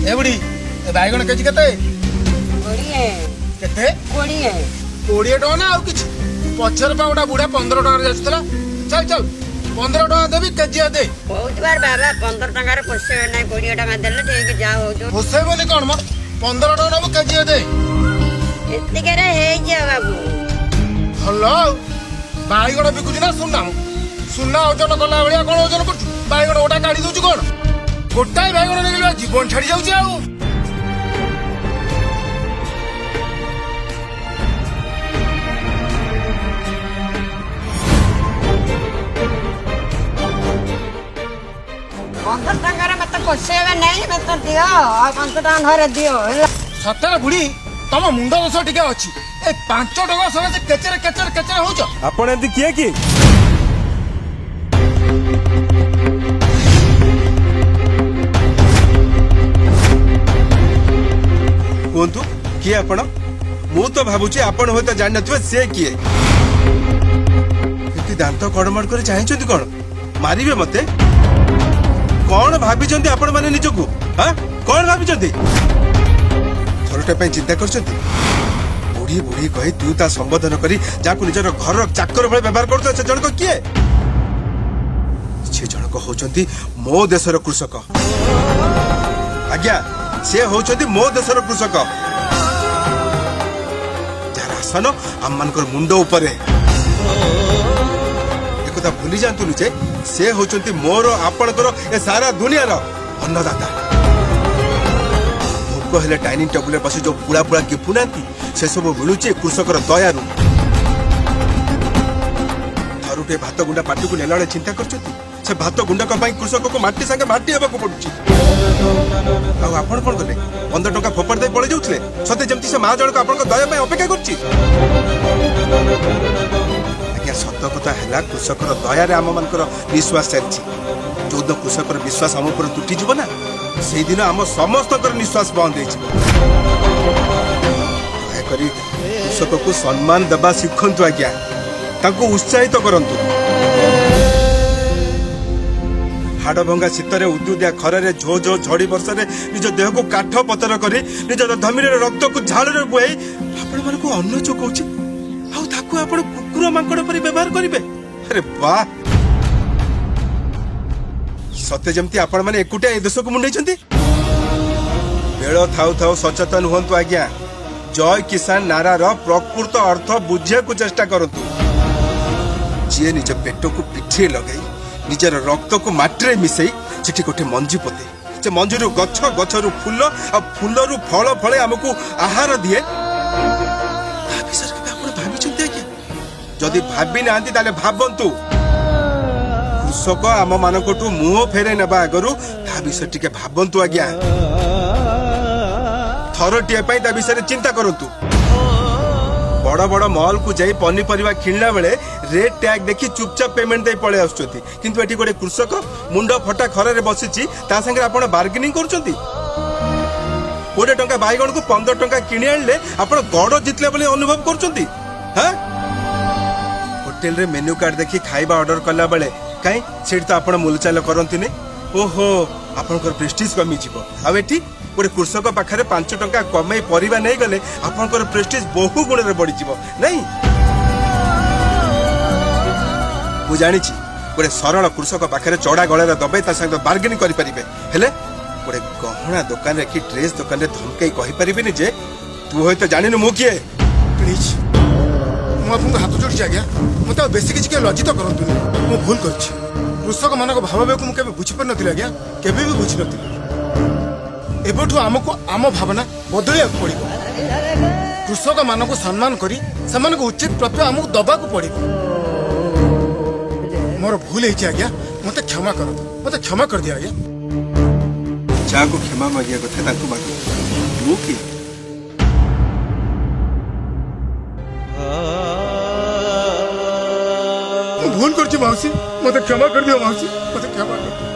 ए बुढ़ी ए बैगन केजी केते केते 20 टका ना और किछ पछर पा गोटा बुढ़ा 15 टका जाचतला चल चल 15 टका देबी केजी दे बहुत बार बाबा 15 टका रे पोसे नै 20 टका देले ठीक जा हो जो पोसे बोली कोन म 15 टका नबो केजी दे एत्ते करे हे जे बाबू हल्लो बैगन बिकुची ना सुना ओजन कला भलिया कोन ओजन करछु बैगन गोटा काढी दउछु कोन गोटाई बैगन नेगलिया जीवन छाडी जाउची आउ पंद्रह टका रे मत पोसेबे नहीं मत दियो 5 टका धरे दियो सतरे बुढ़ी तम मुंड दोष टिके अछि ए 5 टका समय केचर केचर केचर होउछ आपण एंती किए की कोंतु किए आपण मु तो भाबुची आपण होय त जान नथुवे से किए एती दांत कड़मड़ करे चाहिचंती कोन मारिबे मते कोन भाबिचंती आपण माने निजकू हां कोन भाबिचंती थरटे पे चिंता करचंती बुढ़ी बुढ़ी कही तू ता संबोधन करी जाकू निजर घर चाकर भले व्यवहार करतो से जणको किए से जणको होचंती मो देशर कृषक आज्ञा से होचंती मो देशर कृषक जार आसन हम मानकर मुंडो ऊपर एकता भूली जानतु जे से होचंती मोर आपणकर ए सारा दुनिया रो अन्नदाता भोक हेले डाइनिंग टेबल बसी जो पुड़ा पुड़ा गिफुनांती से सब मिलुचे कृषकर दयारु थरुटे भात गुंडा पाटी को नेला चिंता करछती से भात गुंडा को कृषक को माटी संगे माटी हेबा को पडुची आ आपण कोन गले 15 टका फोपड़ दे पळे जाउथले सते जेमती से मा जण को आपण को दया पे अपेक्षा करछि आज्ञा सत कथा हैला कृषकर दया रे आम मानकर विश्वास चलछि जो कृषकर विश्वास हम ऊपर टूटी जीव ना से दिन आम समस्त निश्वास बंद करी कृषक को सम्मान देवा शिखंतु आज्ञा ताको उत्साहित करंतु हाड़ भंगा शीतरे उदुदिया खरे झो झो झड़ी वर्षा निज देह को काठ पतर करी निज धमीर रक्त को झाड़ बुआई आपण मन को अन्न चोकौछि आउ ताको आपण कुकुर मांकड़ पर व्यवहार करिवे अरे वाह सत्य जमती आपण माने एकुटिया ए देश को मुंडैछंती बेଳ थाउ थाउ सचेतन हुंतु आज्ञा जय किसान नारार प्रकृत अर्थ बुझे को चेष्टा करतु जी निज पेट को पिठे लगे निजर रक्त को माटी मिसई चिठी गोटे मंजी पोते से मंजूर गछ गछरु फूल आ फूलरु फल फले हमको आहार दिए जदि भाबी नांती ताले भाबंतु कृषक आम मानकटू मुह फेरे नेबा आगरु ता विषय टिके भाबंतु आज्ञा थरटिए पई ता विषय चिंता करंतु बड़ बड़ मॉल को जाई पनीपरिया किणला बेले रेट टैग देखी चुपचाप पेमेंट दे पळे आछुचंती किंतु एठी गोटे कृषक मुंडो फटा खरे बसिची ता संगे आपण बार्गेनिंग करचंती 20 टंका बाइगण को 15 टंका किणी आनले आपण गड़ जितले बोले अनुभव करचंती हां होटल रे मेन्यू कार्ड देखी खाइबा ऑर्डर करला बेले काई सेठ तो आपण मूलचाल करंती ने ओहो आपनकर प्रेस्टीज कमी जीवो आ एठी गोटे कृषक पाखे 5 टंका कमे परिबा नहीं गले आपनकर प्रेस्टीज बहु गुण रे बढ़ी जीवो नहीं मु जानी छी गोटे सरल कृषक पाखे चौड़ा गळे रे दबे ता संग बार्गेनिंग करि परिबे हेले गोटे गहना दुकान रे कि ड्रेस दुकान रे धमकई कहि परिबे जे तू होय तो जानिनु मु किए प्लीज मु आपन हाथ जोड़ी आज्ञा मते बेसी किछ के लज्जित करंतु मु भूल करछि कृषक मानक भाव को मु केबे बुझि पर नथिला आज्ञा केबे भी बुझि नथिला एबठु हमको आम भावना बदलिया पड़ो कृषक मान को सम्मान करी समान को उचित प्राप्य आमको दबा को पड़ो मोर भूल है आज्ञा मत क्षमा कर मत क्षमा कर दिया आज्ञा जा को क्षमा मागिया कथा ताको मागु मु की भूल करछि मौसी मत क्षमा कर दियो मौसी मत क्षमा कर